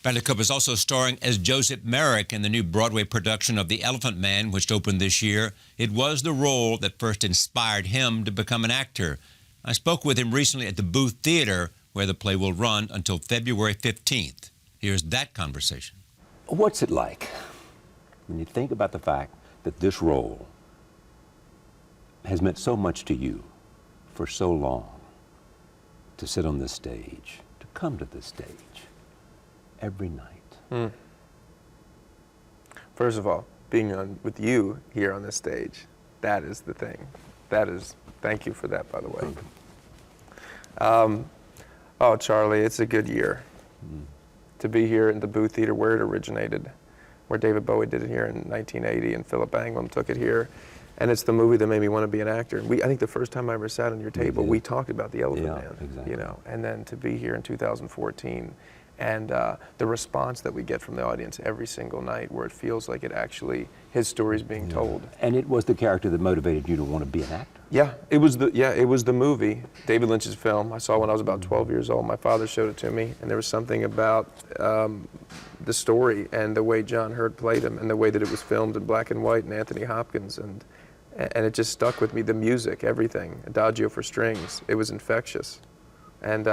Bradley Cooper is also starring as Joseph Merrick in the new Broadway production of The Elephant Man, which opened this year. It was the role that first inspired him to become an actor. I spoke with him recently at the Booth Theater, where the play will run until February 15th. Here's that conversation. What's it like when you think about the fact that this role has meant so much to you for so long, to sit on this stage, to come to this stage every night? First of all, being on with you here on this stage, that is the thing. That is, thank you for that, by the way. Oh, Charlie, it's a good year to be here in the Booth Theater where it originated, where David Bowie did it here in 1980 and Philip Anglim took it here. And it's the movie that made me want to be an actor. I think the first time I ever sat on your table, we talked about The Elephant Man, exactly. you know, and then to be here in 2014 and the response that we get from the audience every single night where it feels like it actually, his story's being told. And it was the character that motivated you to want to be an actor? Yeah, it was the movie, David Lynch's film. I saw when I was about 12 years old. My father showed it to me, and there was something about the story and the way John Hurt played him and the way that it was filmed in black and white and Anthony Hopkins, and it just stuck with me. The music, everything, Adagio for strings, it was infectious. And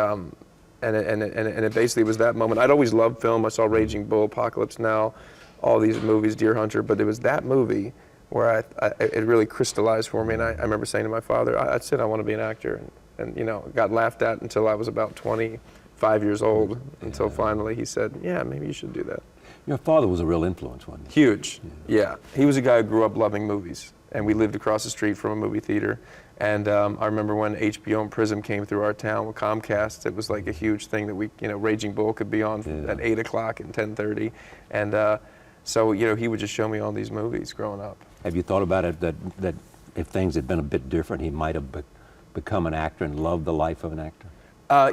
it basically was that moment. I'd always loved film. I saw Raging Bull, Apocalypse Now, all these movies, Deer Hunter, but it was that movie where it really crystallized for me. And I remember saying to my father, I said I want to be an actor. And you know, got laughed at until I was about 25 years old, until finally he said, yeah, maybe you should do that. Your father was a real influence, wasn't he? Huge, yeah. He was a guy who grew up loving movies. And we lived across the street from a movie theater. And I remember when HBO and Prism came through our town with Comcast, it was like a huge thing that we, you know, Raging Bull could be on at 8 o'clock and 10:30. And so, you know, he would just show me all these movies growing up. Have you thought about it that if things had been a bit different, he might have become an actor and loved the life of an actor?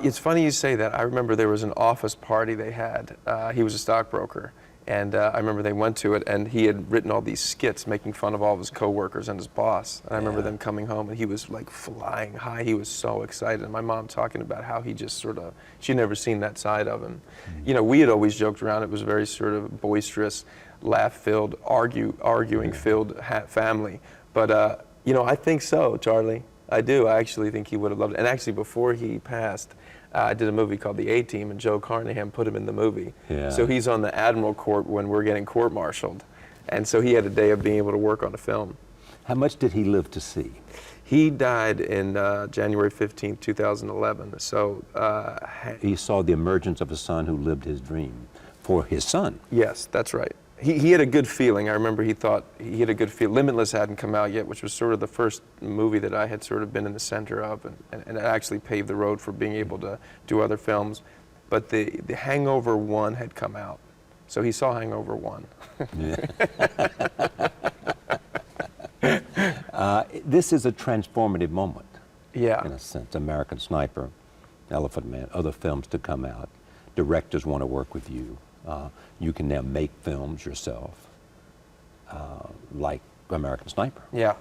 It's funny you say that. I remember there was an office party they had. He was a stockbroker. And I remember they went to it, and he had written all these skits making fun of all of his coworkers and his boss. And I remember them coming home, and he was like flying high. He was so excited. And my mom talking about how he just sort of, she'd never seen that side of him. You know, we had always joked around. It was a very sort of boisterous, laugh-filled, arguing-filled family. But, you know, I think so, Charlie. I do. I actually think he would have loved it. And actually, before he passed, I did a movie called The A-Team, and Joe Carnahan put him in the movie. So he's on the Admiral Court when we're getting court-martialed. And so he had a day of being able to work on a film. How much did he live to see? He died in January 15, 2011. So he saw the emergence of a son who lived his dream for his son. Yes, that's right. He had a good feeling. I remember he thought he had a good feel. Limitless hadn't come out yet, which was sort of the first movie that I had sort of been in the center of, and it actually paved the road for being able to do other films. But the Hangover 1 had come out, so he saw Hangover 1. This is a transformative moment. Yeah. In a sense, American Sniper, Elephant Man, other films to come out. Directors want to work with you. You can now make films yourself, like American Sniper. Yeah.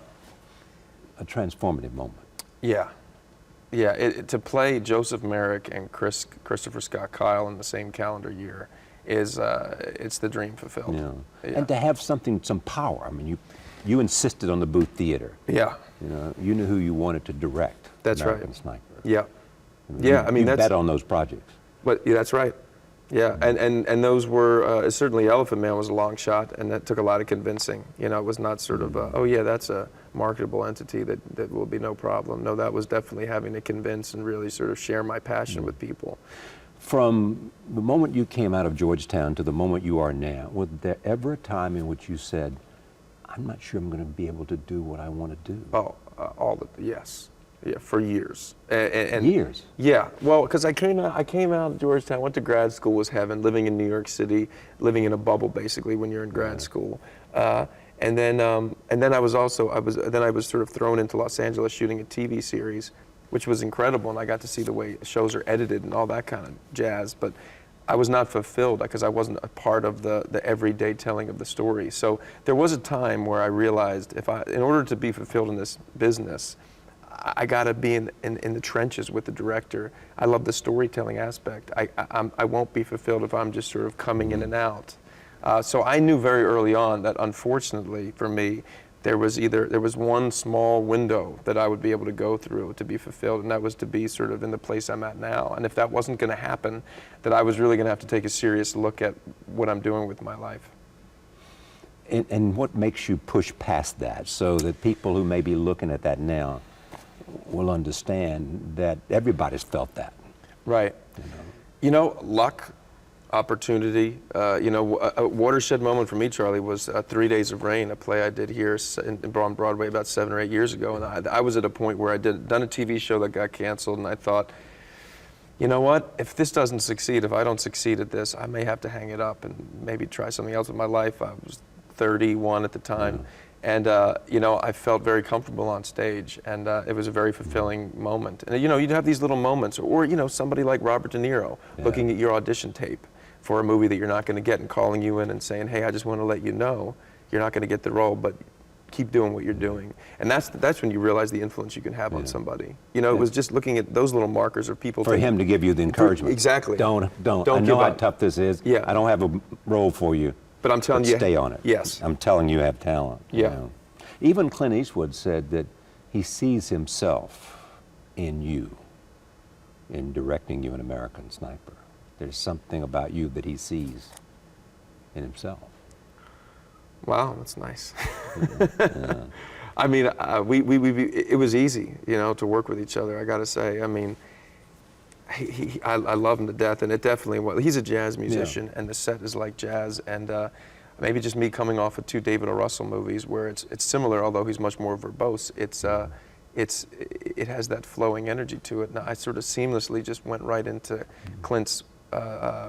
A transformative moment. Yeah. Yeah, to play Joseph Merrick and Christopher Scott Kyle in the same calendar year is, it's the dream fulfilled. Yeah. And to have some power. I mean, you insisted on the Booth Theater. Yeah. You know, you knew who you wanted to direct. That's American right. Sniper. Yeah. I mean, you bet on those projects. But yeah, that's right. Yeah, and those were, certainly Elephant Man was a long shot, and that took a lot of convincing. You know, it was not sort of, oh yeah, that's a marketable entity that will be no problem. No, that was definitely having to convince and really sort of share my passion with people. From the moment you came out of Georgetown to the moment you are now, was there ever a time in which you said, I'm not sure I'm going to be able to do what I want to do? Oh, yes. Yeah, for years. And years? Yeah, well, because I came out of Georgetown, went to grad school, was heaven, living in New York City, living in a bubble basically when you're in grad school. And then I was sort of thrown into Los Angeles shooting a TV series, which was incredible, and I got to see the way shows are edited and all that kind of jazz. But I was not fulfilled because I wasn't a part of the everyday telling of the story. So there was a time where I realized in order to be fulfilled in this business, I got to be in the trenches with the director. I love the storytelling aspect. I won't be fulfilled if I'm just sort of coming in and out. So I knew very early on that, unfortunately for me, there was one small window that I would be able to go through to be fulfilled, and that was to be sort of in the place I'm at now. And if that wasn't going to happen, that I was really going to have to take a serious look at what I'm doing with my life. And what makes you push past that so that people who may be looking at that now will understand that everybody's felt that? Right. You know, luck, opportunity. You know, a watershed moment for me, Charlie, was 3 Days of Rain, a play I did here on Broadway about 7 or 8 years ago. And I was at a point where I done a TV show that got canceled, and I thought, you know what, if this doesn't succeed, if I don't succeed at this, I may have to hang it up and maybe try something else with my life. I was 31 at the time. And, you know, I felt very comfortable on stage, and it was a very fulfilling moment. And, you know, you'd have these little moments, or, you know, somebody like Robert De Niro looking at your audition tape for a movie that you're not going to get and calling you in and saying, hey, I just want to let you know you're not going to get the role, but keep doing what you're doing. And that's when you realize the influence you can have on somebody. You know, it was just looking at those little markers of people. For him to give you the encouragement. Exactly. Don't I know give how up. tough this is. Yeah. I don't have a role for you. But I'm telling you. Stay on it. Yes. I'm telling you have talent. Yeah. You know. Even Clint Eastwood said that he sees himself in you, in directing you in American Sniper. There's something about you that he sees in himself. Wow, that's nice. Yeah. I mean, it was easy, you know, to work with each other, I got to say. I mean, I love him to death, and it definitely was. He's a jazz musician, and the set is like jazz, and maybe just me coming off of 2 David O. Russell movies where it's similar, although he's much more verbose. It has that flowing energy to it. And I sort of seamlessly just went right into Clint's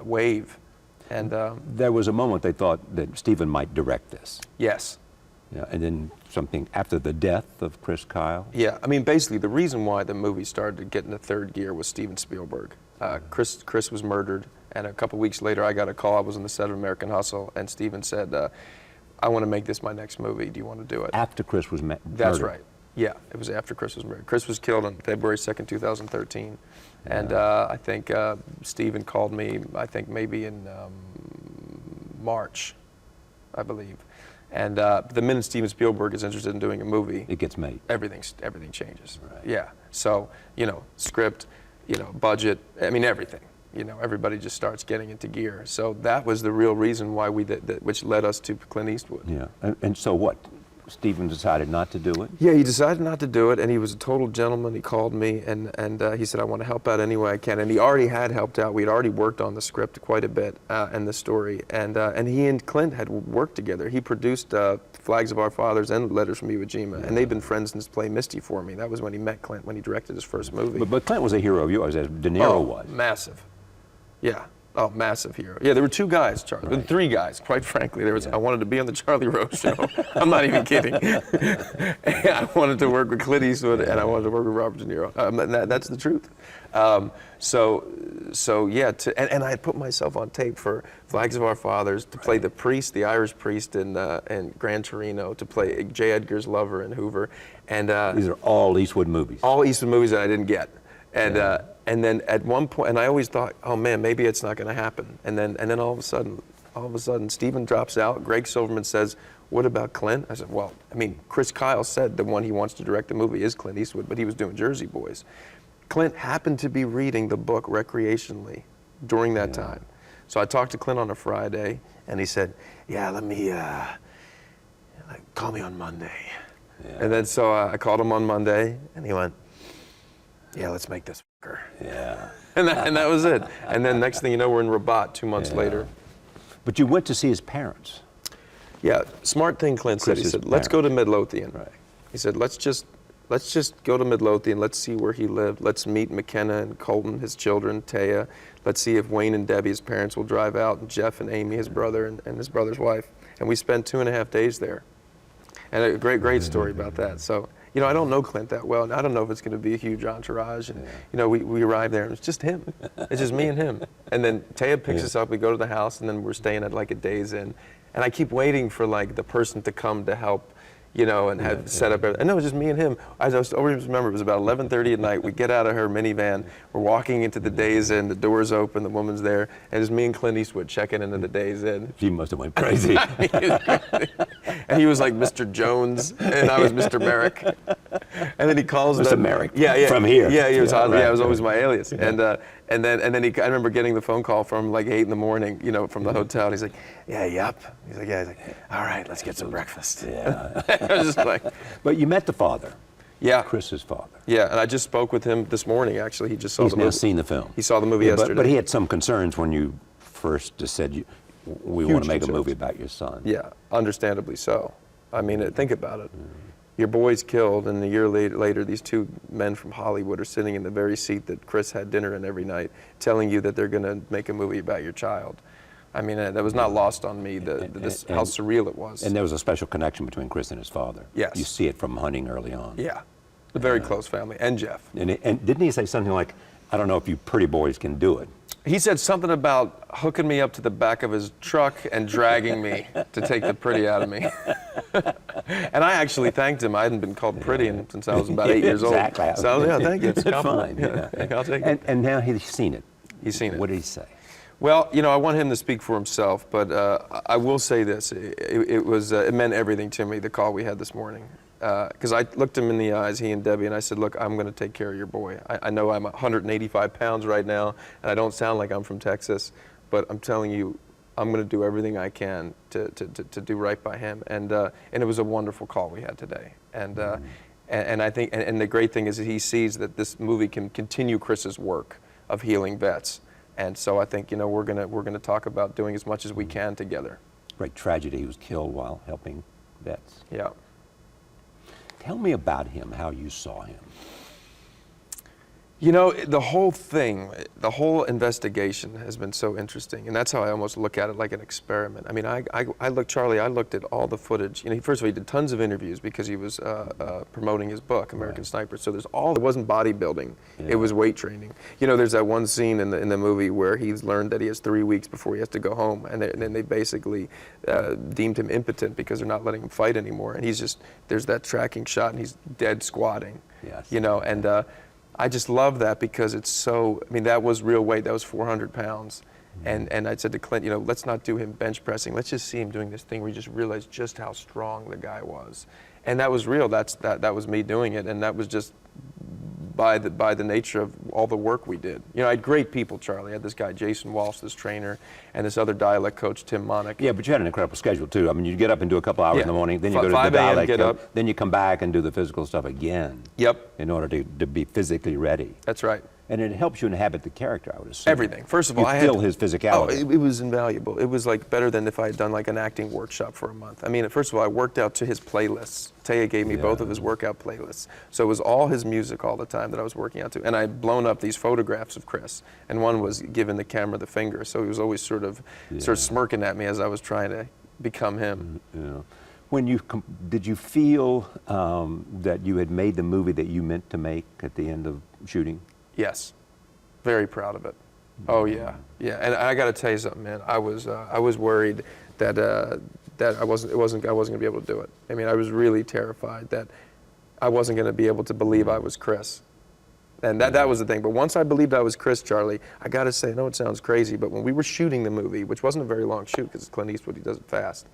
wave. And there was a moment they thought that Stephen might direct this. yes. Yeah, and then something after the death of Chris Kyle. Yeah, I mean, basically, the reason why the movie started to get into third gear was Steven Spielberg. Chris was murdered, and a couple weeks later, I got a call. I was on the set of American Hustle, and Steven said, I want to make this my next movie. Do you want to do it? After Chris was murdered. That's right. Yeah, it was after Chris was murdered. Chris was killed on February 2nd, 2013. Yeah. And I think Steven called me, I think maybe in March, I believe. And the minute Steven Spielberg is interested in doing a movie, it gets made. Everything changes. Right. Yeah. So, you know, script, you know, budget, I mean, everything. You know, everybody just starts getting into gear. So that was the real reason why we did that, which led us to Clint Eastwood. Yeah. And so what? Stephen decided not to do it? Yeah, he decided not to do it, and he was a total gentleman. He called me, and he said, I want to help out any way I can. And he already had helped out. We had already worked on the script quite a bit and the story. And he and Clint had worked together. He produced Flags of Our Fathers and Letters from Iwo Jima, and they've been friends since Play Misty for me. That was when he met Clint, when he directed his first movie. But Clint was a hero of yours, as De Niro was. Massive. Yeah. Oh, massive hero. Yeah, there were 2 guys, Charlie. Right. 3 guys, quite frankly. There was. I wanted to be on the Charlie Rose show. I'm not even kidding. I wanted to work with Clint Eastwood, and I wanted to work with Robert De Niro. That's the truth. So yeah, and I had put myself on tape for Flags of Our Fathers, to play the priest, the Irish priest in Gran Torino, to play J. Edgar's lover in Hoover. And these are all Eastwood movies. All Eastwood movies that I didn't get. And then at one point, and I always thought, oh man, maybe it's not going to happen. And then all of a sudden, Stephen drops out. Greg Silverman says, what about Clint? I said, well, I mean, Chris Kyle said the one he wants to direct the movie is Clint Eastwood, but he was doing Jersey Boys. Clint happened to be reading the book recreationally during that time. So I talked to Clint on a Friday, and he said, yeah, let me, call me on Monday. Yeah. And then so I called him on Monday, and he went, yeah, let's make this fucker. Yeah. and that was it. And then next thing you know, we're in Rabat 2 months later. But you went to see his parents. Yeah, smart thing Clint said. He said, let's go to Midlothian. Right. He said, let's just go to Midlothian. Let's see where he lived. Let's meet McKenna and Colton, his children, Taya. Let's see if Wayne and Debbie, his parents, will drive out, and Jeff and Amy, his brother, and his brother's wife. And we spent 2.5 days there. And a great story about that. So, you know, I don't know Clint that well, and I don't know if it's going to be a huge entourage. And, you know, we arrived there, and it's just him. It's just me and him. And then Taya picks us up, we go to the house, and then we're staying at like a Days Inn. And I keep waiting for like the person to come to help, you know, and had set up everything. And it was just me and him. I just always remember it was about 11:30 at night. We get out of her minivan. We're walking into the Days Inn. The door's open. The woman's there. And it's me and Clint Eastwood checking into the Days Inn. She must have went crazy. And he was like Mr. Jones, and I was Mr. Merrick. And then he calls Mr. Merrick. Yeah. From here. Yeah, he was. Yeah, right. Yeah, it was always my alias. Yeah. And then I remember getting the phone call from like 8 in the morning, you know, from the hotel. And he's like, yeah, yep. He's like, yeah. He's like, all right, let's get some breakfast. Yeah. I was just like, But you met the father. yeah. Chris's father. Yeah, and I just spoke with him this morning, actually. He just saw He's the now movie. seen the film. He saw the movie yesterday. But he had some concerns when you first just said, we want to make a concerns. movie about your son. Yeah, understandably so. I mean, think about it. Your boy's killed, and a year later, these two men from Hollywood are sitting in the very seat that Chris had dinner in every night, telling you that they're going to make a movie about your child. I mean, that was not lost on me, how surreal it was. And there was a special connection between Chris and his father. Yes. You see it from Hunting early on. Yeah, a very close family, and Jeff. And didn't he say something like, I don't know if you pretty boys can do it? He said something about hooking me up to the back of his truck and dragging me to take the pretty out of me. And I actually thanked him. I hadn't been called pretty since I was about 8 years old. Exactly. So yeah, thank you. It's That's fine. Yeah. I'll take it. And now he's seen it. He's seen it. What did he say? Well, you know, I want him to speak for himself, but I will say this: it meant everything to me, the call we had this morning, because I looked him in the eyes, he and Debbie, and I said, "Look, I'm going to take care of your boy. I know I'm 185 pounds right now, and I don't sound like I'm from Texas, but I'm telling you, I'm going to do everything I can to do right by him." And it was a wonderful call we had today, and I think, and the great thing is that he sees that this movie can continue Chris's work of healing vets. And so I think, you know, we're gonna talk about doing as much as we can together. Great tragedy. He was killed while helping vets. Yeah. Tell me about him, how you saw him. You know, the whole thing, the whole investigation has been so interesting, and that's how I almost look at it, like an experiment. I mean, I looked at all the footage. You know, first of all, he did tons of interviews because he was promoting his book, American Sniper. So it wasn't bodybuilding, it was weight training. You know, there's that one scene in the movie where he's learned that he has 3 weeks before he has to go home, and then they basically deemed him impotent because they're not letting him fight anymore. And there's that tracking shot, and he's dead squatting. Yes. You know, and I just love that because it's so, I mean, that was real weight. That was 400 pounds. And I said to Clint, you know, let's not do him bench pressing. Let's just see him doing this thing where you just realize just how strong the guy was. And that was real. That was me doing it. And that was just by the nature of all the work we did. You know, I had great people, Charlie. I had this guy, Jason Walsh, this trainer, and this other dialect coach, Tim Monick. Yeah, but you had an incredible schedule, too. I mean, you get up and do a couple hours in the morning, then you go to 5 the a.m. dialect get coach, up. then you come back and do the physical stuff again. Yep. In order to be physically ready. That's right. And it helps you inhabit the character, I would assume. Everything. First of all, I feel his physicality. Oh, it was invaluable. It was like better than if I had done like an acting workshop for a month. I mean, first of all, I worked out to his playlists. Taya gave me both of his workout playlists. So it was all his music all the time that I was working out to. And I'd blown up these photographs of Chris. And one was giving the camera the finger. So he was always sort of smirking at me as I was trying to become him. Yeah. When did you feel that you had made the movie that you meant to make at the end of shooting? Yes, very proud of it. Oh yeah, yeah. And I got to tell you something, man. I was worried that I wasn't going to be able to do it. I mean, I was really terrified that I wasn't going to be able to believe I was Chris. And that was the thing. But once I believed I was Chris, Charlie, I got to say, I know it sounds crazy, but when we were shooting the movie, which wasn't a very long shoot because it's Clint Eastwood, he does it fast,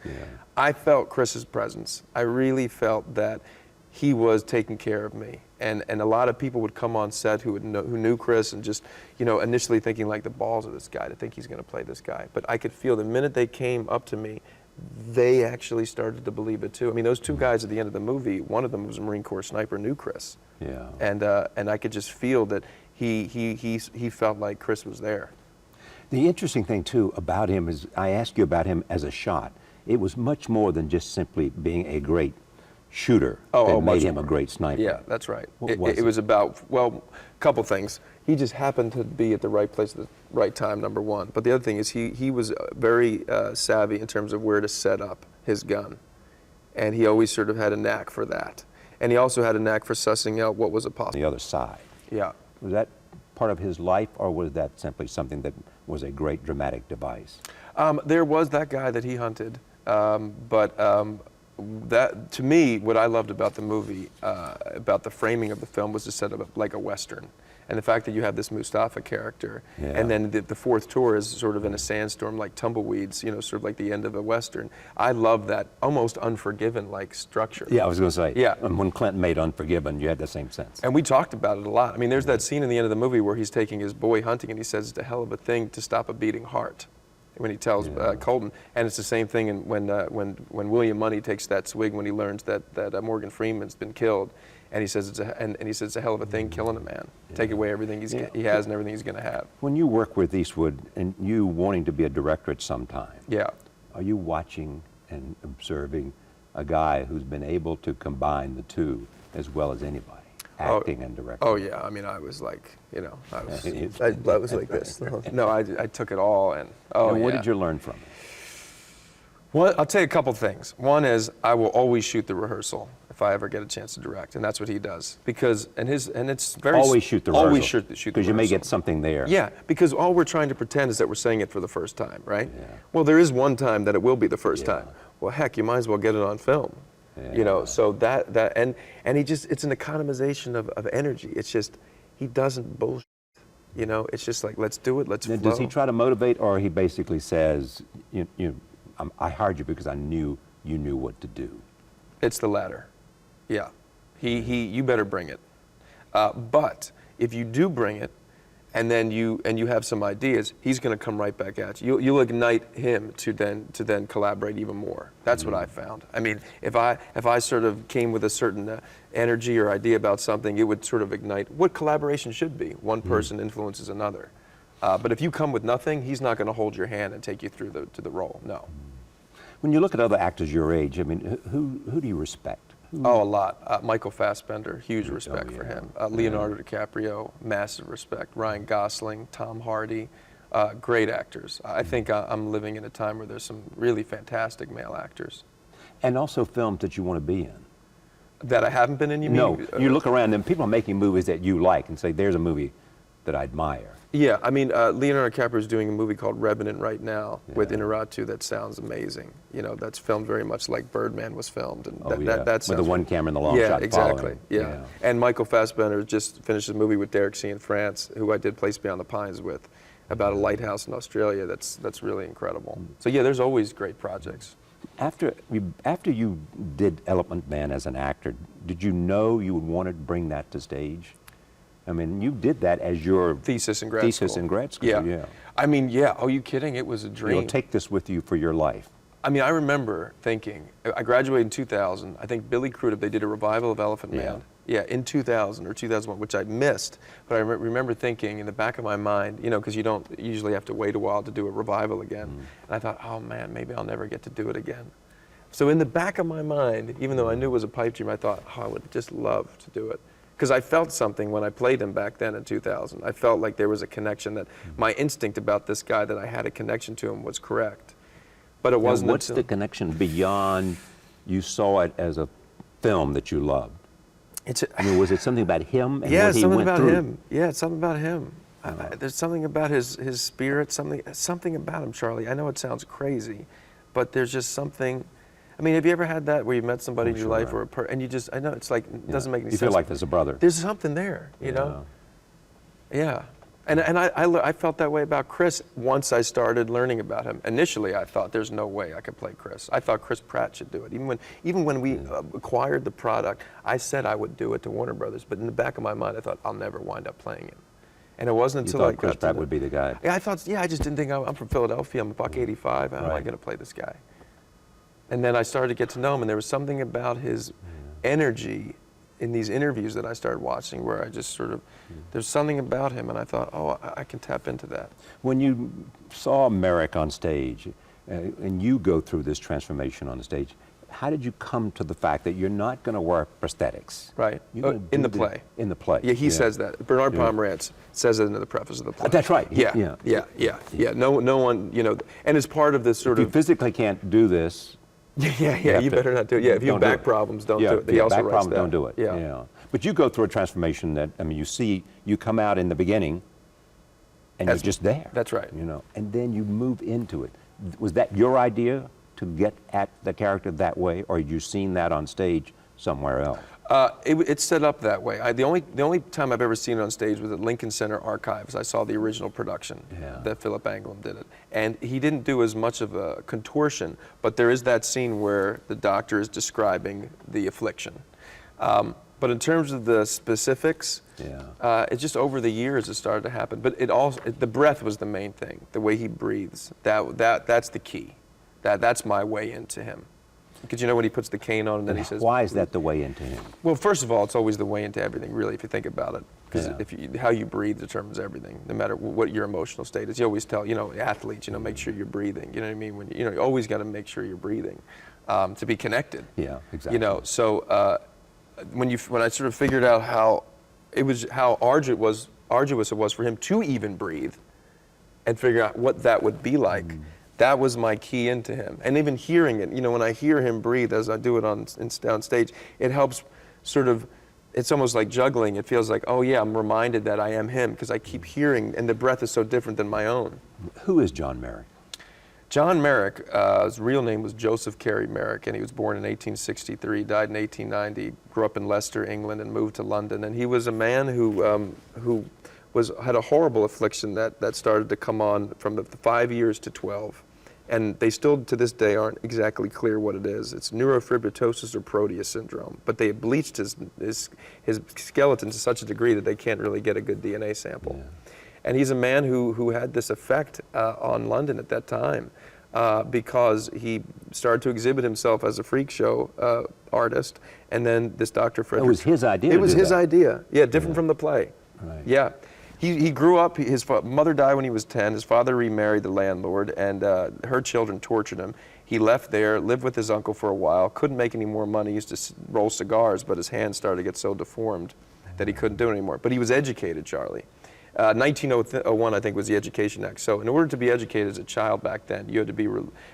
I felt Chris's presence. I really felt that he was taking care of me. And a lot of people would come on set who knew Chris and just, you know, initially thinking like the balls of this guy to think he's going to play this guy. But I could feel the minute they came up to me, they actually started to believe it too. I mean, those two guys at the end of the movie, one of them was a Marine Corps sniper, knew Chris. Yeah. And I could just feel that he felt like Chris was there. The interesting thing too about him is I asked you about him as a shot. It was much more than just simply being a great shooter that made him a great sniper. Yeah, that's right. It was about, well, a couple things. He just happened to be at the right place at the right time, number one. But the other thing is he was very savvy in terms of where to set up his gun. And he always sort of had a knack for that. And he also had a knack for sussing out what was a possible. The other side. Yeah. Was that part of his life, or was that simply something that was a great dramatic device? There was that guy that he hunted, but that, to me, what I loved about the movie, about the framing of the film, was to set up like a Western. And the fact that you have this Mustafa character, and then the fourth tour is sort of in a sandstorm like tumbleweeds, you know, sort of like the end of a Western. I love that almost Unforgiven-like structure. Yeah, I was going to say. Yeah. And when Clinton made Unforgiven, you had the same sense. And we talked about it a lot. I mean, there's that scene in the end of the movie where he's taking his boy hunting, and he says it's a hell of a thing to stop a beating heart, when he tells Colton. And it's the same thing when William Money takes that swig when he learns that Morgan Freeman's been killed. And he says it's a hell of a thing killing a man. Take away everything he has and everything he's going to have. When you work with Eastwood and you wanting to be a director at some time, are you watching and observing a guy who's been able to combine the two as well as anybody, acting and directing? Oh yeah, I mean, I was like, you know, I was like this. No, I took it all, and what did you learn from it? Well, I'll tell you a couple things. One is I will always shoot the rehearsal if I ever get a chance to direct, and that's what he does. Because it's very always shoot the rehearsal. Always shoot the rehearsal. Because you may get something there. Yeah, because all we're trying to pretend is that we're saying it for the first time, right? Yeah. Well, there is one time that it will be the first time. Well, heck, you might as well get it on film. You know, so and it's an economization of energy. It's just, he doesn't bullshit. You know, it's just like, let's do it, let's flow. Does he try to motivate, or he basically says, I hired you because I knew you knew what to do? It's the latter. Yeah. You better bring it. But if you do bring it, and then you have some ideas, he's going to come right back at you. You'll ignite him to then collaborate even more. That's what I found. I mean, if I sort of came with a certain energy or idea about something, it would sort of ignite what collaboration should be. One person influences another. But if you come with nothing, he's not going to hold your hand and take you through to the role. No. When you look at other actors your age, I mean, who do you respect? Oh, a lot. Michael Fassbender, huge respect for him. Leonardo DiCaprio, massive respect. Ryan Gosling, Tom Hardy, great actors. I think I'm living in a time where there's some really fantastic male actors. And also films that you want to be in. That I haven't been in, you mean? No, you look around and people are making movies that you like and say, there's a movie that I admire. Yeah, I mean, Leonardo DiCaprio is doing a movie called Revenant right now with Inarritu that sounds amazing. You know, that's filmed very much like Birdman was filmed. And that sounds with the one camera and the long shot. Yeah, exactly. Yeah. And Michael Fassbender just finished a movie with Derek C. in France, who I did Place Beyond the Pines with, about a lighthouse in Australia. That's really incredible. So yeah, there's always great projects. After you did Elephant Man as an actor, did you know you would want to bring that to stage? I mean, you did that as your thesis in grad school. Yeah. I mean, yeah. Oh, you kidding? It was a dream. You'll take this with you for your life. I mean, I remember thinking, I graduated in 2000. I think Billy Crudup, they did a revival of Elephant Man. Yeah, in 2000 or 2001, which I missed. But I remember thinking in the back of my mind, you know, because you don't usually have to wait a while to do a revival again. And I thought, oh man, maybe I'll never get to do it again. So in the back of my mind, even though I knew it was a pipe dream, I thought, oh, I would just love to do it. Because I felt something when I played him back then in 2000. I felt like there was a connection, that my instinct about this guy, that I had a connection to him, was correct. But it wasn't. What's the connection beyond you saw it as a film that you loved? I mean, was it something about him and what he went through? Him. Yeah, it's something about him. There's something about his spirit, something about him, Charlie. I know it sounds crazy, but there's just something. I mean, have you ever had that where you met somebody in your life, and you just, I know it's like, it doesn't make any sense. You feel like there's a brother. There's something there, you know? Yeah. And I felt that way about Chris once I started learning about him. Initially, I thought there's no way I could play Chris. I thought Chris Pratt should do it. Even when we acquired the product, I said I would do it to Warner Brothers, but in the back of my mind, I thought I'll never wind up playing him. And it wasn't until I got Chris Pratt would be the guy. Yeah, I just didn't think, I'm from Philadelphia, I'm $185, how am I going to play this guy? And then I started to get to know him, and there was something about his energy in these interviews that I started watching where I just sort of, there's something about him, and I thought, oh, I can tap into that. When you saw Merrick on stage, and you go through this transformation on the stage, how did you come to the fact that you're not going to wear prosthetics? Right. In the play. In the play. Yeah, he says that. Bernard Pomerantz says it in the preface of the play. That's right. Yeah. No one, you know, and it's part of this sort of. If you physically can't do this. You better not do it. Yeah, if you have back problems, don't do it. He also writes that. Don't do it. Yeah. But you go through a transformation that, I mean, you come out in the beginning, and you're just there. That's right. You know, and then you move into it. Was that your idea? to get at the character that way, or had you seen that on stage somewhere else? It's set up that way. The only time I've ever seen it on stage was at Lincoln Center Archives. I saw the original production that Philip Anglin did it. And he didn't do as much of a contortion, but there is that scene where the doctor is describing the affliction. But in terms of the specifics, it's just over the years it started to happen. But the breath was the main thing, the way he breathes. That's the key. That's my way into him. Because when he puts the cane on and then he says... Why is that the way into him? Well, first of all, it's always the way into everything, really, if you think about it. Because how you breathe determines everything, no matter what your emotional state is. You always tell, athletes, make sure you're breathing. You know what I mean? When you always got to make sure you're breathing to be connected. Yeah, exactly. So when I sort of figured out how arduous it was for him to even breathe and figure out what that would be like, that was my key into him. And even hearing it, when I hear him breathe as I do it on stage, it helps sort of, it's almost like juggling. It feels like, oh yeah, I'm reminded that I am him because I keep hearing, and the breath is so different than my own. Who is John Merrick? John Merrick, his real name was Joseph Carey Merrick, and he was born in 1863, died in 1890, grew up in Leicester, England, and moved to London. And he was a man who had a horrible affliction that started to come on from the 5 years to 12. And they still, to this day, aren't exactly clear what it is. It's neurofibromatosis or Proteus syndrome. But they bleached his skeleton to such a degree that they can't really get a good DNA sample. Yeah. And he's a man who had this effect on London at that time because he started to exhibit himself as a freak show artist. And then this Dr. Frederick... It was his idea. It was his idea. Yeah, different from the play. Right. Yeah. He grew up, his mother died when he was 10, his father remarried the landlord, and her children tortured him. He left there, lived with his uncle for a while, couldn't make any more money, used to roll cigars, but his hands started to get so deformed that he couldn't do it anymore. But he was educated, Charlie. 1901, I think, was the Education Act. So in order to be educated as a child back then, you had to be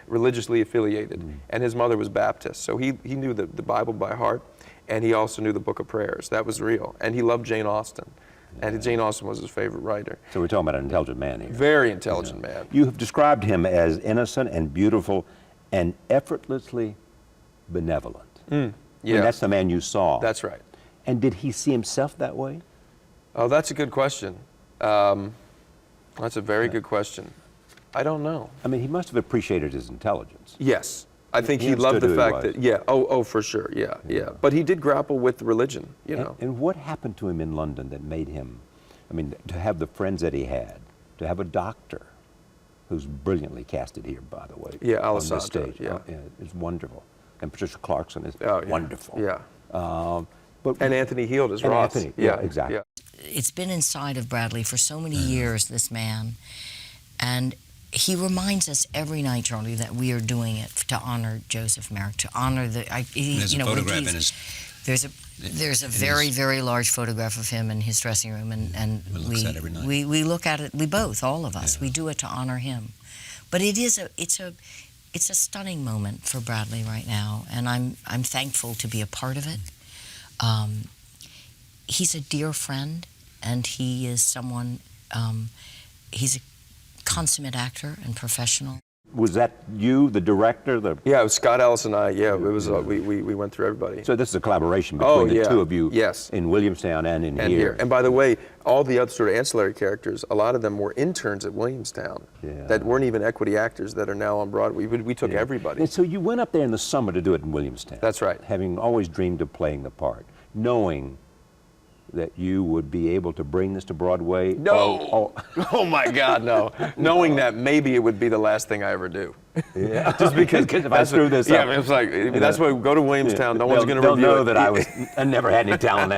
religiously affiliated. And his mother was Baptist, so he knew the Bible by heart, and he also knew the Book of Prayers. That was real. And he loved Jane Austen. And Jane Austen was his favorite writer. So we're talking about an intelligent man here. Very intelligent man. You have described him as innocent and beautiful and effortlessly benevolent. Yeah. And that's the man you saw. That's right. And did he see himself that way? Oh, that's a good question. That's a very good question. I don't know. I mean, he must have appreciated his intelligence. Yes. I think he loved the fact that, oh, for sure, yeah. But he did grapple with religion, know. And what happened to him in London that made him, I mean, to have the friends that he had, to have a doctor who's brilliantly casted here, by the way. Yeah, on this Alessandro, stage. It's wonderful. And Patricia Clarkson is wonderful. Yeah. And Anthony Heald is Ross. Anthony, yeah, exactly. Yeah. It's been inside of Bradley for so many years, this man. And he reminds us every night, Charlie, that we are doing it to honor Joseph Merrick, to honor the... There's a photograph in his... There's a very, very large photograph of him in his dressing room, and we look at it, all of us, we do it to honor him. But it's a stunning moment for Bradley right now, and I'm thankful to be a part of it. He's a dear friend, and he is someone, he's a consummate actor and professional. Was that you, the director? Yeah, it was Scott Ellis and I. Yeah, it was. We went through everybody. So this is a collaboration between the two of you. Yes. In Williamstown and here. And by the way, all the other sort of ancillary characters, a lot of them were interns at Williamstown that weren't even equity actors that are now on Broadway. We took everybody. And so you went up there in the summer to do it in Williamstown. That's right. Having always dreamed of playing the part, knowing that you would be able to bring this to Broadway? No. Oh my God, no. Knowing that maybe it would be the last thing I ever do. Yeah. Just because if I screw this up. Yeah, it's like, that's why we go to Williamstown, no one's going to review know it. that I never had any talent.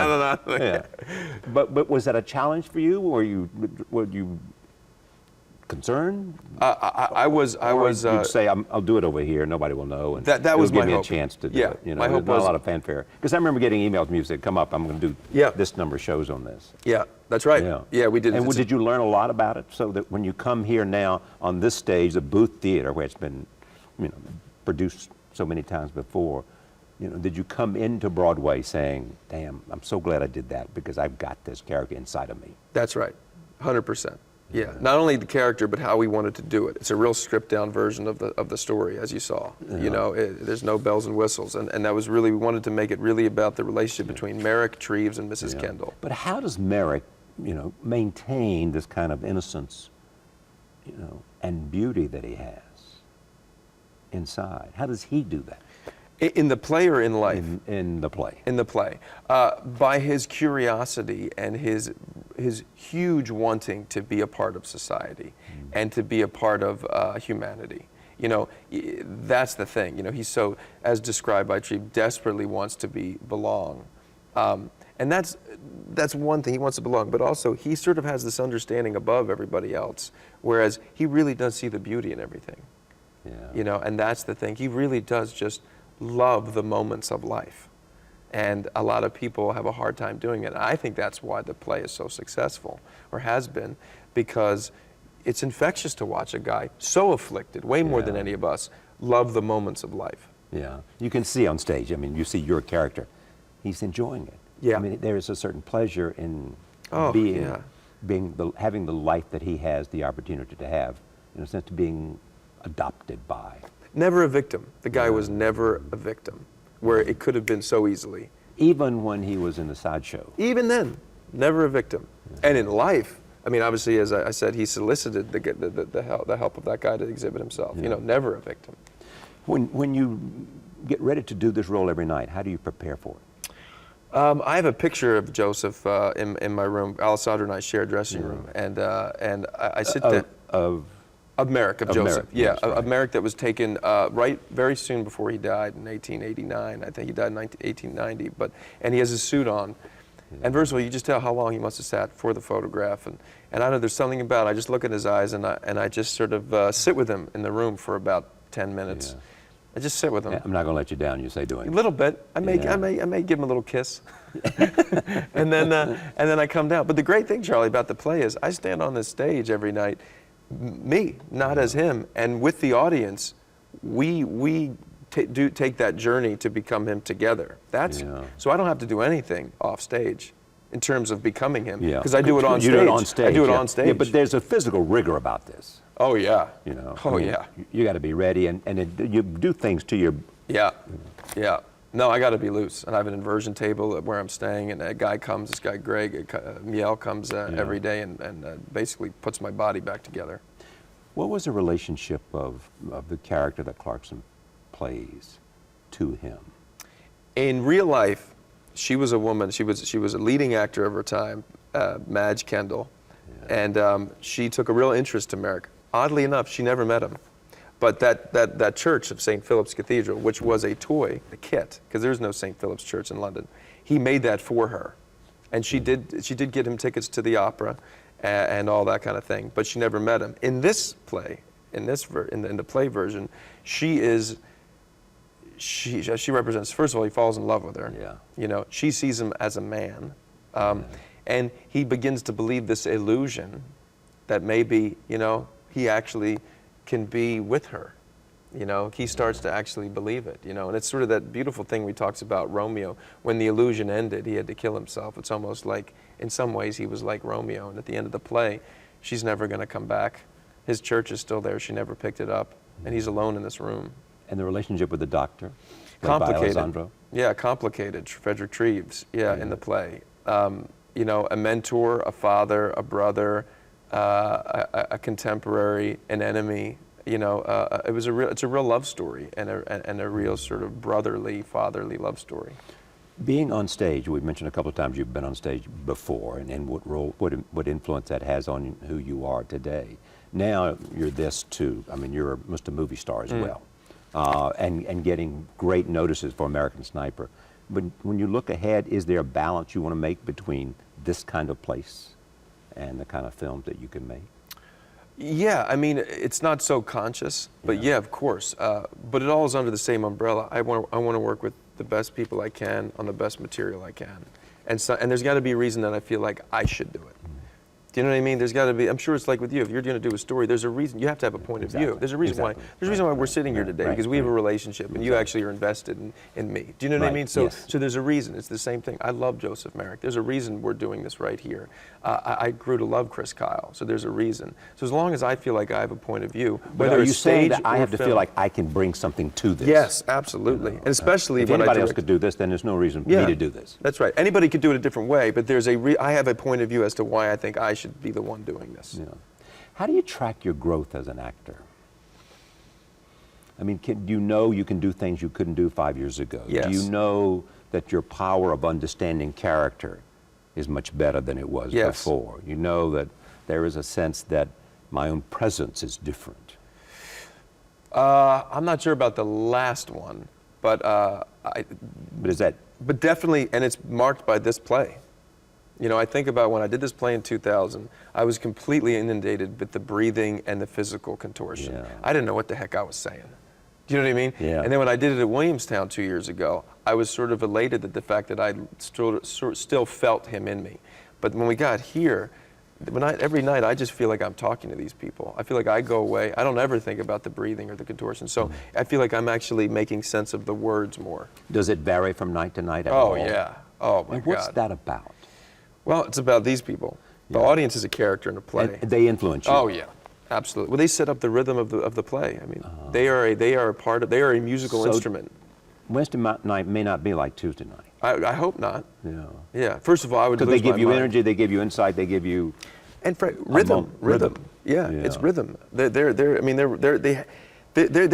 But was that a challenge for you, or were you concerned? I was. You'd say, I'll do it over here. Nobody will know. And that was my hope. Give me a chance to do it. You know, my hope not was a lot of fanfare. Because I remember getting emails from you said, "Come up. I'm going to do this number of shows on this." Yeah, that's right. Yeah, we did. And did you learn a lot about it, so that when you come here now on this stage, the Booth Theater, where it's been, produced so many times before, did you come into Broadway saying, "Damn, I'm so glad I did that because I've got this character inside of me"? That's right, 100%. Yeah, not only the character, but how we wanted to do it. It's a real stripped down version of the story, as you saw. Yeah. You know, there's no bells and whistles, and that was really, we wanted to make it really about the relationship between Merrick, Treves, and Mrs. Kendall. But how does Merrick, maintain this kind of innocence, and beauty that he has inside? How does he do that? In the play or in life? In the play. In the play. By his curiosity and his huge wanting to be a part of society and to be a part of humanity. That's the thing. He's so, as described by Treve, desperately wants to belong. And that's one thing, he wants to belong, but also he sort of has this understanding above everybody else, whereas he really does see the beauty in everything. Yeah. And that's the thing. He really does just love the moments of life. And a lot of people have a hard time doing it. And I think that's why the play is so successful, or has been, because it's infectious to watch a guy so afflicted, way more than any of us, love the moments of life. Yeah. You can see on stage, you see your character, he's enjoying it. Yeah. There is a certain pleasure in having the life that he has the opportunity to have, in a sense, being adopted by. Never a victim. The guy was never a victim, where it could have been so easily. Even when he was in the sideshow. Even then, never a victim. And in life, obviously, as I said, he solicited the help of that guy to exhibit himself. Never a victim. When you get ready to do this role every night, how do you prepare for it? I have a picture of Joseph in my room. Alessandra and I share a dressing room, and I sit there. Of Merrick, of Joseph. Merrick, yes, right. Of Merrick, that was taken very soon before he died in 1889. I think he died in 1890. And he has his suit on. And first of all, you just tell how long he must have sat for the photograph. And I don't know, there's something about it. I just look at his eyes and I just sort of sit with him in the room for about 10 minutes. Yeah. I just sit with him. I'm not going to let you down, you say, doing A it. little bit. I may give him a little kiss. and then I come down. But the great thing, Charlie, about the play is I stand on this stage every night, me, not as him, and with the audience, we take that journey to become him together. So I don't have to do anything off stage in terms of becoming him, because I do it on stage. You do it on stage. I do it on stage. Yeah, but there's a physical rigor about this. Oh yeah. Yeah. You got to be ready, and you do things to your. Yeah. No, I got to be loose, and I have an inversion table where I'm staying, and this guy Greg Miel comes every day and basically puts my body back together. What was the relationship of the character that Clarkson plays to him? In real life, she was a woman. She was a leading actor of her time, Madge Kendall, and she took a real interest to Merrick. Oddly enough, she never met him. But that church of St. Philip's Cathedral, which was a kit, because there's no St. Philip's Church in London, he made that for her. And she did get him tickets to the opera and all that kind of thing, but she never met him. In this play, in the play version, she represents, first of all, he falls in love with her. Yeah. She sees him as a man. And he begins to believe this illusion that maybe, he actually can be with her. He starts to actually believe it, and it's sort of that beautiful thing we talks about Romeo. When the illusion ended, he had to kill himself. It's almost like, in some ways, he was like Romeo, and at the end of the play, she's never going to come back. His church is still there. She never picked it up, and he's alone in this room. And the relationship with the doctor? Complicated. Yeah, complicated. Frederick Treves, in the play. A mentor, a father, a brother, a contemporary, an enemy. It's a real love story and a real sort of brotherly, fatherly love story. Being on stage, we've mentioned a couple of times you've been on stage before, and what influence that has on who you are today. Now you're this too. You're almost a movie star as well, and getting great notices for American Sniper. But when you look ahead, is there a balance you want to make between this kind of place and the kind of films that you can make? Yeah, it's not so conscious, but yeah, of course. But it all is under the same umbrella. I want to work with the best people I can on the best material I can, and there's got to be a reason that I feel like I should do it. Do you know what I mean? There's got to be, I'm sure it's like with you, if you're going to do a story, there's a reason, you have to have a point of view. There's a reason why, there's a reason why we're sitting here today, because we have a relationship, and you actually are invested in me. Do you know what I mean? So, so there's a reason. It's the same thing. I love Joseph Merrick. There's a reason we're doing this right here. I grew to love Chris Kyle, so there's a reason. So as long as I feel like I have a point of view, whether it's stage or that I have to feel like I can bring something to this. Yes, absolutely. And especially if anybody else could do this, then there's no reason for me to do this. That's right. Anybody could do it a different way, but there's I have a point of view as to why I think I should be the one doing this. Yeah. How do you track your growth as an actor? I mean, do you know you can do things you couldn't do 5 years ago? Yes. Do you know that your power of understanding character is much better than it was before? You know that there is a sense that my own presence is different. I'm not sure about the last one, but But definitely, and it's marked by this play. You know, I think about when I did this play in 2000, I was completely inundated with the breathing and the physical contortion. Yeah. I didn't know what the heck I was saying. Do you know what I mean? Yeah. And then when I did it at Williamstown 2 years ago, I was sort of elated at the fact that I still felt him in me. But when we got here, every night I just feel like I'm talking to these people. I feel like I go away. I don't ever think about the breathing or the contortion. So I feel like I'm actually making sense of the words more. Does it vary from night to night at all? Oh, yeah. Oh, my God. What's that about? Well, it's about these people. The audience is a character in a play. And they influence you. Oh, yeah. Absolutely. Well, they set up the rhythm of the play. I mean, they are a musical instrument. Wednesday night may not be like Tuesday night. I hope not. Yeah. Yeah. First of all, I would lose Because they give my you mind. energy, they give you insight, they give you rhythm. Yeah, Yeah. it's rhythm. There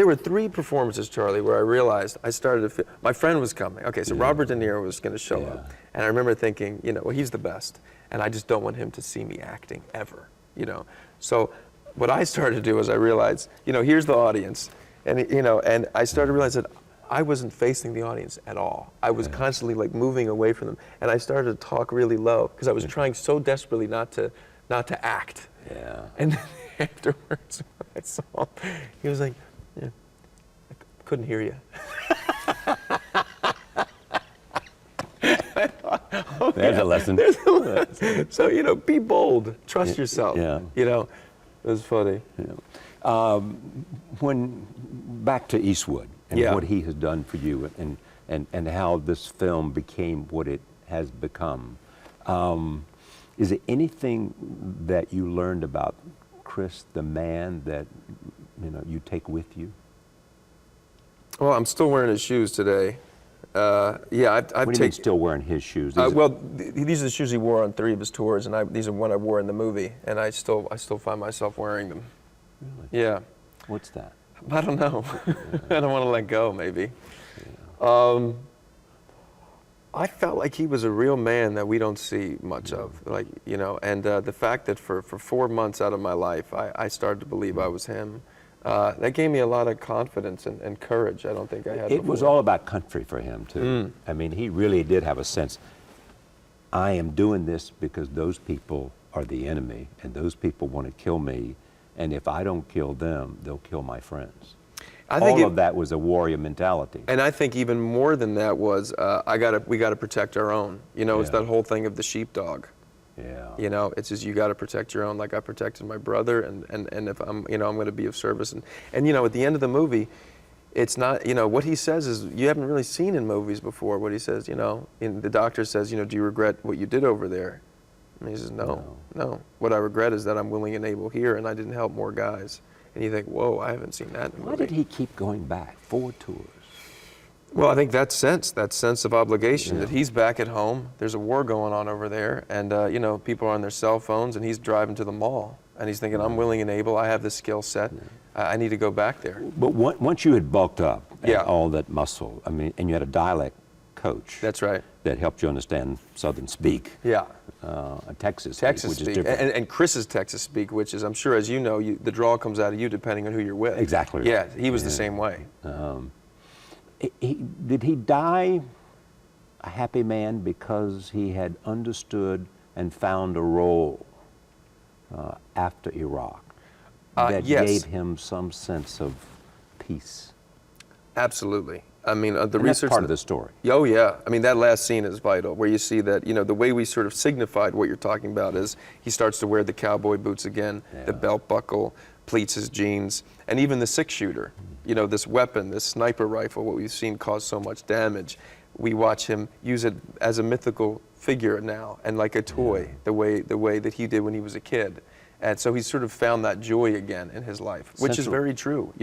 were 3 performances, Charlie, where I realized I started to feel, my friend was coming. Okay, so Robert De Niro was going to show up. And I remember thinking, you know, well, he's the best. And I just don't want him to see me acting ever, you know. So what I started to do is I realized, you know, here's the audience. And, you know, and I started to realize that I wasn't facing the audience at all. I was constantly like moving away from them. And I started to talk really low because I was trying so desperately not to act. Yeah. And then afterwards, when I saw him, he was like, yeah, I couldn't hear you. I thought, okay, There's a lesson. There's a lesson. So, you know, be bold. Trust yourself. Yeah. You know, it was funny. Yeah. When back to Eastwood and what he has done for you and how this film became what it has become, is there anything that you learned about Chris, the man, that you take with you? Well, I'm still wearing his shoes today. What do you mean still wearing his shoes? These are the shoes he wore on 3 of his tours, and these are one I wore in the movie, and I still find myself wearing them. Really? Yeah. What's that? I don't know. I don't want to let go, maybe. Yeah. I felt like he was a real man that we don't see much of, like, you know, and the fact that for 4 months out of my life, I started to believe I was him. That gave me a lot of confidence and courage I don't think I had It before. was all about country for him, too. I mean, he really did have a sense, I am doing this because those people are the enemy, and those people want to kill me, and if I don't kill them, they'll kill my friends. All of that was a warrior mentality. And I think even more than that was, we got to protect our own. You know, it's that whole thing of the sheepdog. Yeah. You know, it's just you got to protect your own, like I protected my brother, and if I'm going to be of service, and you know, at the end of the movie, it's not, you know, what he says is you haven't really seen in movies before. What he says, you know, the doctor says, you know, do you regret what you did over there? And he says, no. What I regret is that I'm willing and able here, and I didn't help more guys. And you think, whoa, I haven't seen that in a movie. Why did he keep going back? 4 tours. Well, I think that sense of obligation, that he's back at home. There's a war going on over there, and you know, people are on their cell phones, and he's driving to the mall, and he's thinking, I'm willing and able. I have the skill set. I need to go back there. But once you had bulked up and all that muscle, I mean, and you had a dialect coach. That's right. That helped you understand Southern speak. Yeah. Texas speak, which speak. is different. And Chris's Texas speak, which is, I'm sure, as you know, the draw comes out of you depending on who you're with. Exactly. Yeah, he was the same way. Did he die a happy man because he had understood and found a role after Iraq that yes. gave him some sense of peace? Absolutely. I mean, the And research. that's part of the story. Oh yeah, I mean that last scene is vital, where you see that the way we sort of signified what you're talking about is he starts to wear the cowboy boots again, the belt buckle, pleats his jeans, and even the six-shooter. This weapon, this sniper rifle, what we've seen cause so much damage. We watch him use it as a mythical figure now, and like a toy, the way that he did when he was a kid. And so he's sort of found that joy again in his life, which is very true.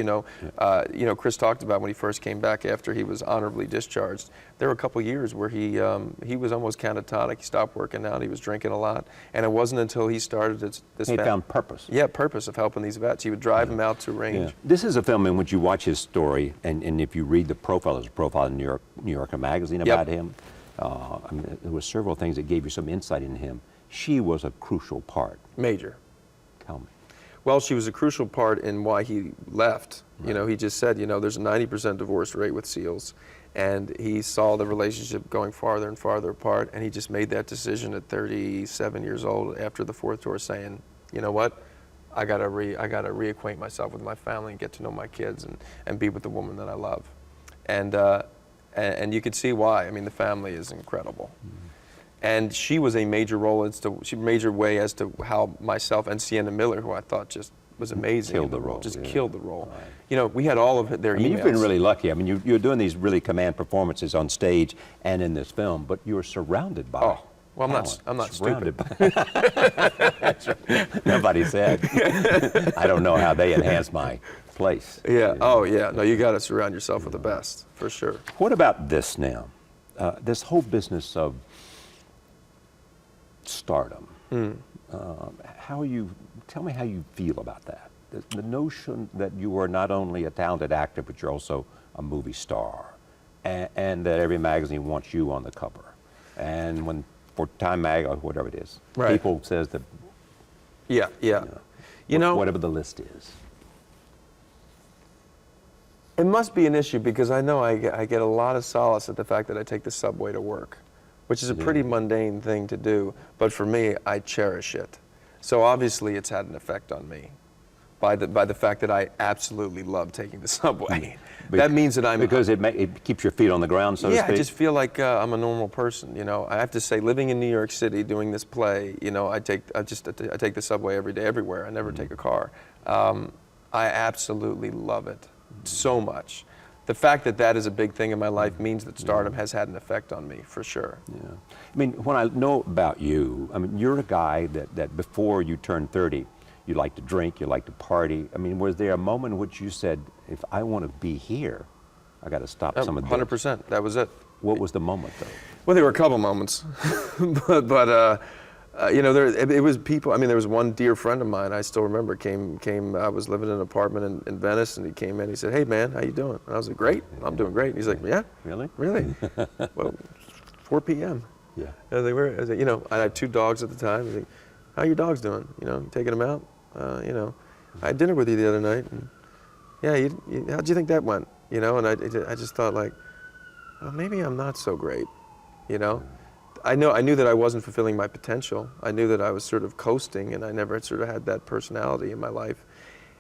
Chris talked about when he first came back after he was honorably discharged. There were a couple years where he was almost catatonic. He stopped working out. He was drinking a lot, and it wasn't until he started this. He found purpose. Yeah, purpose of helping these vets. He would drive them out to range. Yeah. This is a film in which you watch his story, and if you read the profile, there's a profile in New Yorker magazine about him. I mean, there were several things that gave you some insight into him. She was a crucial part. Major. Tell me. Well, she was a crucial part in why he left. He just said, there's a 90% divorce rate with SEALs, and he saw the relationship going farther and farther apart, and he just made that decision at 37 years old after the fourth tour, saying, you know what, I gotta reacquaint myself with my family and get to know my kids and be with the woman that I love, and you could see why. I mean, the family is incredible. And she was a major way as to how myself and Sienna Miller, who I thought just was amazing, killed the role. Killed the role. Right. We had all of their emails. You've been really lucky. I mean, you're doing these really command performances on stage and in this film, but you're surrounded by. Oh, well, I'm not surrounded stupid. By. Nobody said. I don't know how they enhance my place. Yeah. Oh, yeah. No, you got to surround yourself with the best, for sure. What about this now? This whole business of stardom. Tell me how you feel about that. The notion that you are not only a talented actor, but you're also a movie star, and that every magazine wants you on the cover, and when for Time Mag or whatever it is, people says that. Yeah. Whatever the list is. It must be an issue because I know I get a lot of solace at the fact that I take the subway to work, which is a pretty mundane thing to do, but for me, I cherish it. So obviously it's had an effect on me by the fact that I absolutely love taking the subway. That means that I'm... Because it keeps your feet on the ground, so to speak? Yeah, I just feel like I'm a normal person, I have to say, living in New York City, doing this play, I take the subway every day, everywhere. I never take a car. I absolutely love it so much. The fact that that is a big thing in my life means that stardom has had an effect on me, for sure. Yeah. I mean, when I know about you, I mean, you're a guy that before you turned 30, you like to drink, you like to party. I mean, was there a moment in which you said, if I want to be here, I got to stop some of this? 100%, that was it. What was the moment, though? Well, there were a couple moments, but it was people. I mean, there was one dear friend of mine, I still remember, came. I was living in an apartment in Venice, and he came in. He said, "Hey, man, how you doing?" And I was like, "Great, I'm doing great." And he's like, "Yeah, really? Well, 4 p.m. Yeah. I was like, I had 2 dogs at the time. I was like, "How are your dogs doing? You taking them out? I had dinner with you the other night, and how'd you think that went? And I just thought, like, well, maybe I'm not so great, I knew that I wasn't fulfilling my potential. I knew that I was sort of coasting, and I never sort of had that personality in my life.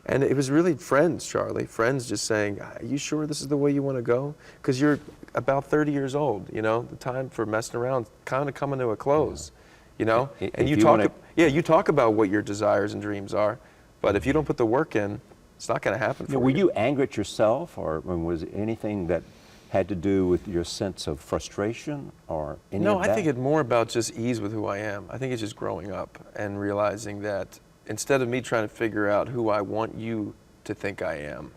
And it was really friends, Charlie, friends just saying, "Are you sure this is the way you want to go? Because you're about 30 years old, the time for messing around kind of coming to a close, And you talk about what your desires and dreams are, but if you don't put the work in, it's not going to happen for you." Were you angry at yourself, or was it anything that had to do with your sense of frustration or any of that? No, I think it's more about just ease with who I am. I think it's just growing up and realizing that instead of me trying to figure out who I want you to think I am,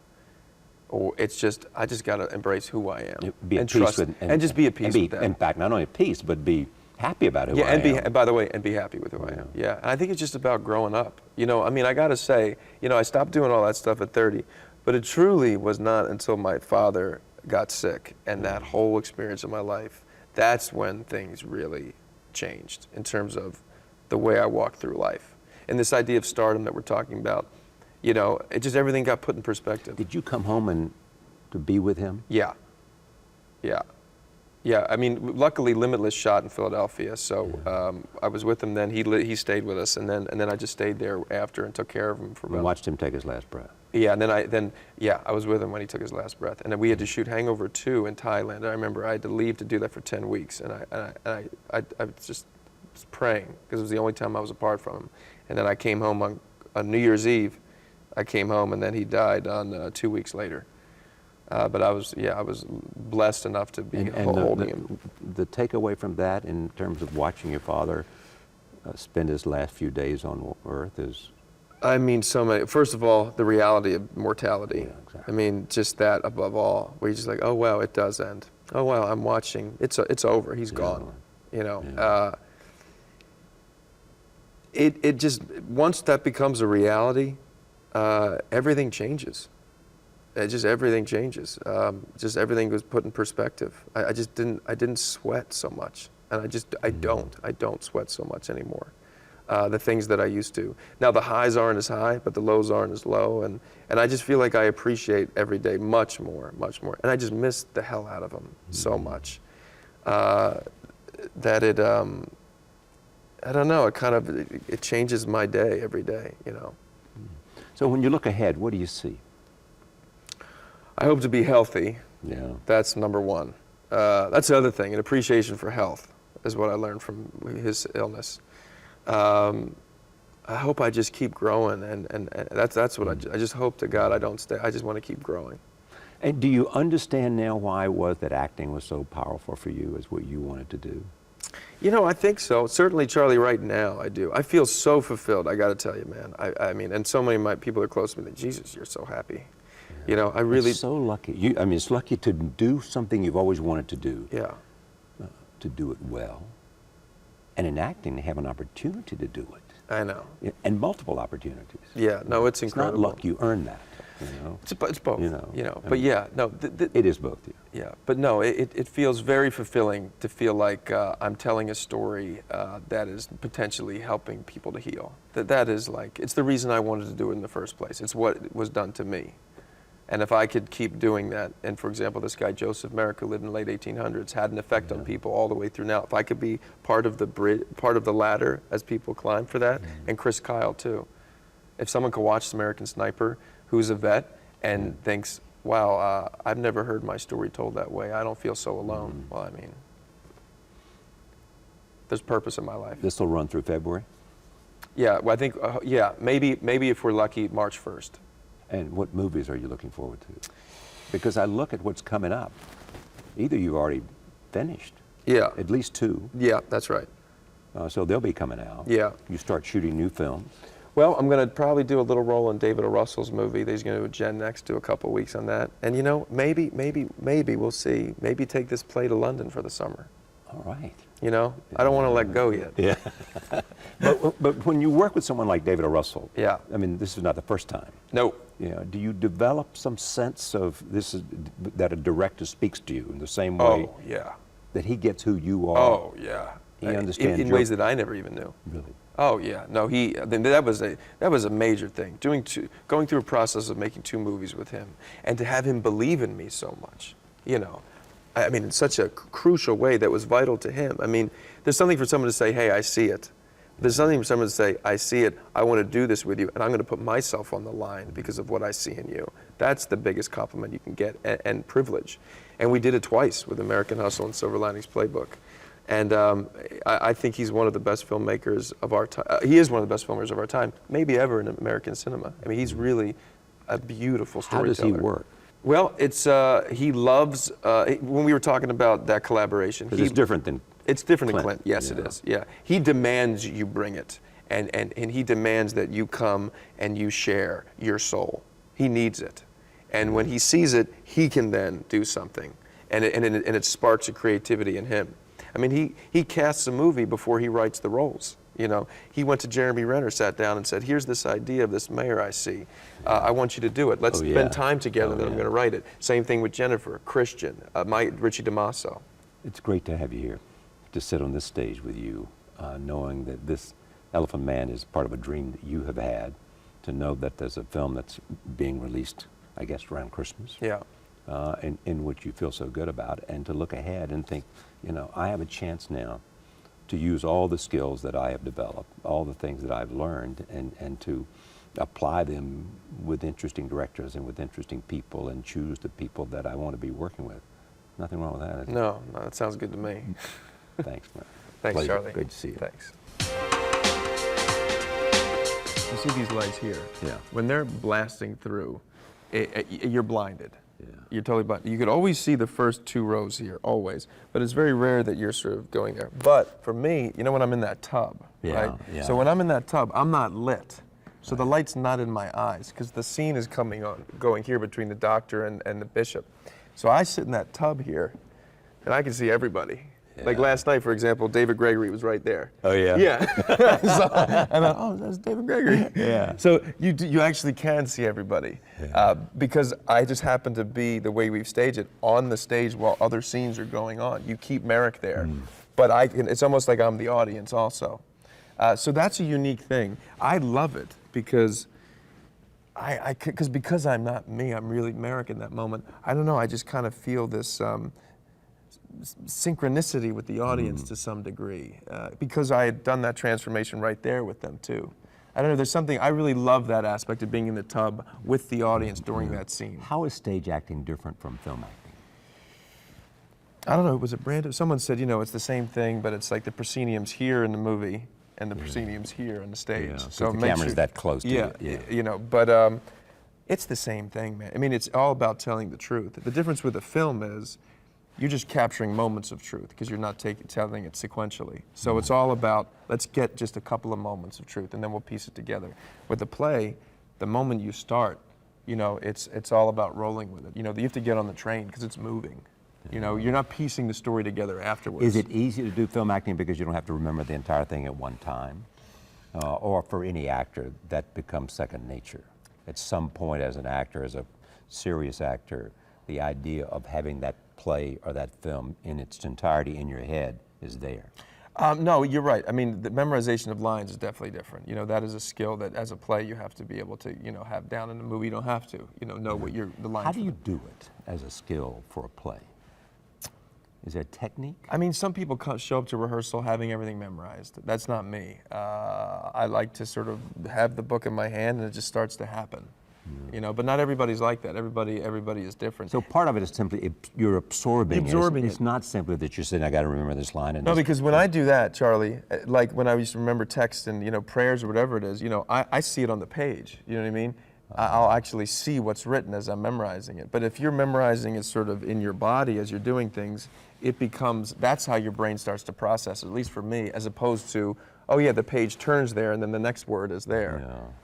or I just got to embrace who I am. Be at peace with, and just be at peace with that. In fact, not only at peace, but be happy about who I am. By the way, and be happy with who I am. Yeah, and I think it's just about growing up. I got to say, I stopped doing all that stuff at 30, but it truly was not until my father got sick and that whole experience of my life, that's when things really changed in terms of the way I walk through life. And this idea of stardom that we're talking about, it just everything got put in perspective. Did you come home and to be with him? Yeah. I mean, luckily Limitless shot in Philadelphia, so I was with him then. He stayed with us, and then I just stayed there after and took care of him for about. We watched him take his last breath. Yeah, and then I was with him when he took his last breath, and then we had to shoot Hangover 2 in Thailand. I remember I had to leave to do that for 10 weeks, and I just was praying because it was the only time I was apart from him. And then I came home on New Year's Eve. I came home, and then he died on 2 weeks later. But I was blessed enough to be holding him. The takeaway from that, in terms of watching your father spend his last few days on Earth, is. I mean, so many. First of all, the reality of mortality. Yeah, exactly. I mean, just that above all, where you're just like, oh wow, it does end. Oh wow, I'm watching. It's over. He's gone. You know. Yeah. It just, once that becomes a reality, everything changes. Everything changes. Just everything was put in perspective. I didn't sweat so much, and I don't sweat so much anymore. The things that I used to. Now the highs aren't as high, but the lows aren't as low, and I just feel like I appreciate every day much more, and I just miss the hell out of them so much that it, I don't know, it changes my day every day, you know. So when you look ahead, what do you see? I hope to be healthy. Yeah. That's number one. That's the other thing, an appreciation for health is what I learned from his illness. I hope I just keep growing, and that's what I just hope to God I don't stay. I just want to keep growing. And do you understand now why it was that acting was so powerful for you as what you wanted to do? You know, I think so. Certainly, Charlie, right now, I do. I feel so fulfilled, I got to tell you, man. I mean, and so many of my people are close to me, like, Jesus, you're so happy. Yeah. You know, I really... It's so lucky. I mean, it's lucky to do something you've always wanted to do. Yeah. To do it well. And in acting, to have an opportunity to do it. I know. And multiple opportunities. Yeah, no, it's incredible. It's not luck, you earn that. You know? It's both. You know, but yeah, no. It is both. Yeah. Yeah, but no, it feels very fulfilling to feel like I'm telling a story that is potentially helping people to heal. That is like, it's the reason I wanted to do it in the first place. It's what was done to me. And if I could keep doing that, and for example, this guy Joseph Merrick, who lived in the late 1800s, had an effect on people all the way through now. If I could be part of the ladder as people climb for that, and Chris Kyle too. If someone could watch American Sniper, who's a vet, and thinks, wow, I've never heard my story told that way. I don't feel so alone. Well, I mean, there's purpose in my life. This will run through February? Yeah, well, I think, maybe if we're lucky, March 1st. And what movies are you looking forward to? Because I look at what's coming up. Either you've already finished. Yeah. At least 2. Yeah, that's right. So they'll be coming out. Yeah. You start shooting new films. Well, I'm going to probably do a little role in David O. Russell's movie. He's going to do a Gen Next, do a couple of weeks on that. And you know, maybe we'll see. Maybe take this play to London for the summer. All right. You know, I don't want to let go yet. Yeah. but when you work with someone like David O. Russell, yeah. I mean, this is not the first time. No. You know, do you develop some sense of that a director speaks to you in the same way? Oh, yeah. That he gets who you are? Oh, yeah. He understands in ways that I never even knew. Really? Oh yeah, no. That was a major thing. Going through a process of making 2 movies with him, and to have him believe in me so much, you know, I mean, in such a crucial way that was vital to him. I mean, there's something for someone to say, "Hey, I see it." There's something for someone to say, "I see it. I want to do this with you, and I'm going to put myself on the line because of what I see in you." That's the biggest compliment you can get, and privilege. And we did it twice with American Hustle and Silver Linings Playbook. And I think he's one of the best filmmakers of our time. He is one of the best filmmakers of our time, maybe ever in American cinema. I mean, he's really a beautiful storyteller. How does he work? Well, it's he loves. When we were talking about that collaboration, it's different than. It's different than Clint. Yes, yeah. It is. Yeah, he demands you bring it, and he demands that you come and you share your soul. He needs it, and when he sees it, he can then do something, and it sparks a creativity in him. I mean, he casts a movie before he writes the roles. You know, he went to Jeremy Renner, sat down and said, "Here's this idea of this mayor I see. I want you to do it. Let's spend time together, then I'm going to write it." Same thing with Jennifer, Christian, Richie DeMasso. It's great to have you here, to sit on this stage with you, knowing that this Elephant Man is part of a dream that you have had, to know that there's a film that's being released, I guess, around Christmas. Yeah. In which you feel so good about, and to look ahead and think, you know, I have a chance now to use all the skills that I have developed, all the things that I've learned, and to apply them with interesting directors and with interesting people and choose the people that I want to be working with. Nothing wrong with that, is there? No, that sounds good to me. Thanks, man. Thanks, Pleasure. Charlie. Good to see you. Thanks. You see these lights here? Yeah. When they're blasting through, you're blinded. Yeah. You're totally blind. You could always see the first 2 rows here, always. But it's very rare that you're sort of going there. But for me, you know, when I'm in that tub, right? Yeah. So when I'm in that tub, I'm not lit. So the light's not in my eyes because the scene is going here between the doctor and the bishop. So I sit in that tub here, and I can see everybody. Yeah. Like last night, for example, David Gregory was right there. Oh, yeah? Yeah. So, and I, oh, that's David Gregory. Yeah. So you actually can see everybody. Because I just happen to be, the way we've staged it, on the stage while other scenes are going on. You keep Merrick there. But it's almost like I'm the audience also. So that's a unique thing. I love it because because I'm not me, I'm really Merrick in that moment. I don't know, I just kind of feel this synchronicity with the audience to some degree, because I had done that transformation right there with them too. I don't know, there's something, I really love that aspect of being in the tub with the audience during that scene. How is stage acting different from film acting? I don't know, was it Brandon? Someone said, you know, it's the same thing, but it's like the proscenium's here in the movie and the proscenium's here on the stage. Yeah, so the it makes camera's that close to you. Yeah, you know, but it's the same thing, man. I mean, it's all about telling the truth. The difference with a film is you're just capturing moments of truth because you're not telling it sequentially. So it's all about, let's get just a couple of moments of truth and then we'll piece it together. With the play, the moment you start, you know, it's all about rolling with it. You know, you have to get on the train because it's moving. You know, you're not piecing the story together afterwards. Is it easy to do film acting because you don't have to remember the entire thing at one time? Or for any actor, that becomes second nature? At some point as an actor, as a serious actor, the idea of having that play or that film in its entirety in your head is there. No, you're right. I mean, the memorization of lines is definitely different. You know, that is a skill that as a play you have to be able to, you know, have down. In a movie you don't have to, you know what the lines. How do you do it as a skill for a play? Is there a technique? I mean, some people show up to rehearsal having everything memorized. That's not me. I like to sort of have the book in my hand and it just starts to happen. You know, but not everybody's like that. Everybody is different. So part of it is simply you're absorbing it. It's it. not simply that you're saying, I got to remember this line. And no, because when I do that, Charlie, like when I used to remember text and, you know, prayers or whatever it is, you know, I see it on the page. You know what I mean? I'll actually see what's written as I'm memorizing it. But if you're memorizing it sort of in your body as you're doing things, it becomes, that's how your brain starts to process it, at least for me, as opposed to, oh yeah, the page turns there and then the next word is there.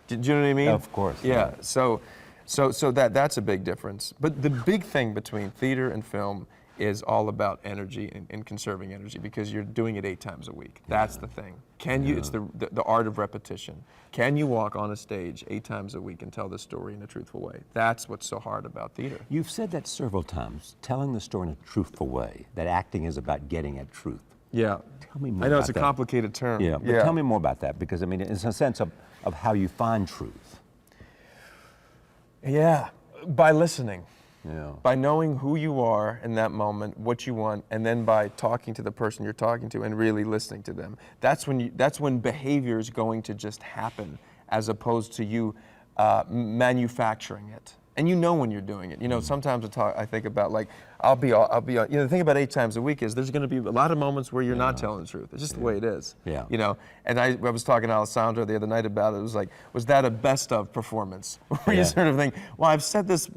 Yeah. Do you know what I mean? Of course. Yeah. So that's a big difference. But the big thing between theater and film is all about energy and conserving energy because you're doing it 8 times a week. That's the thing. Can you? It's the art of repetition. Can you walk on a stage 8 times a week and tell the story in a truthful way? That's what's so hard about theater. You've said that several times, telling the story in a truthful way, that acting is about getting at truth. Yeah. Tell me more I know about it's a that. complicated term. Yeah, but tell me more about that because, I mean, it's a sense of how you find truth. Yeah, by listening. Yeah. By knowing who you are in that moment, what you want, and then by talking to the person you're talking to and really listening to them. That's when behavior is going to just happen, as opposed to you manufacturing it. And you know when you're doing it. You know, sometimes I think about like, I'll be, you know, the thing about 8 times a week is there's going to be a lot of moments where you're not telling the truth. It's just the way it is. Yeah. You know, and I was talking to Alessandro the other night about it. It was like, was that a best of performance? Where you sort of think, well, I've said this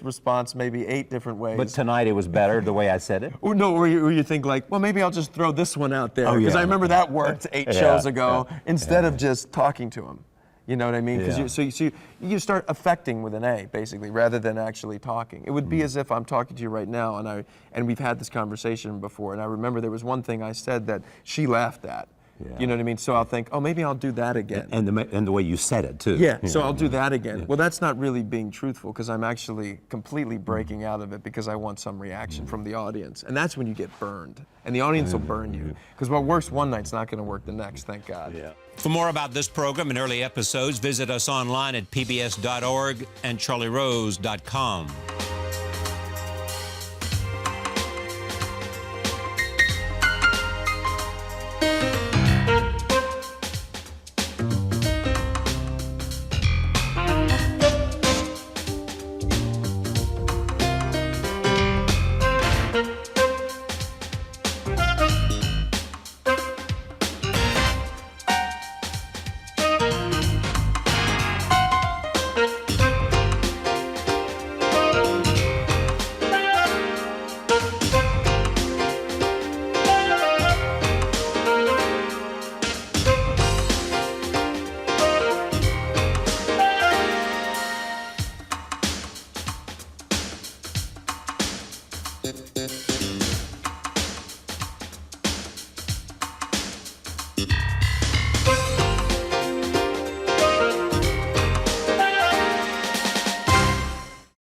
response maybe 8 different ways. But tonight it was better the way I said it? Or no, where you think like, well, maybe I'll just throw this one out there because I remember that worked 8 shows ago instead of just talking to him. You know what I mean? Because you start affecting with an A, basically, rather than actually talking. It would be as if I'm talking to you right now, and we've had this conversation before, and I remember there was one thing I said that she laughed at. Yeah. You know what I mean? So I'll think, oh, maybe I'll do that again. And the way you said it, too. Yeah, so I'll do that again. Well, that's not really being truthful because I'm actually completely breaking out of it because I want some reaction from the audience. And that's when you get burned. And the audience will burn you. Because what works one night's not going to work the next, thank God. Yeah. For more about this program and early episodes, visit us online at pbs.org and charlierose.com.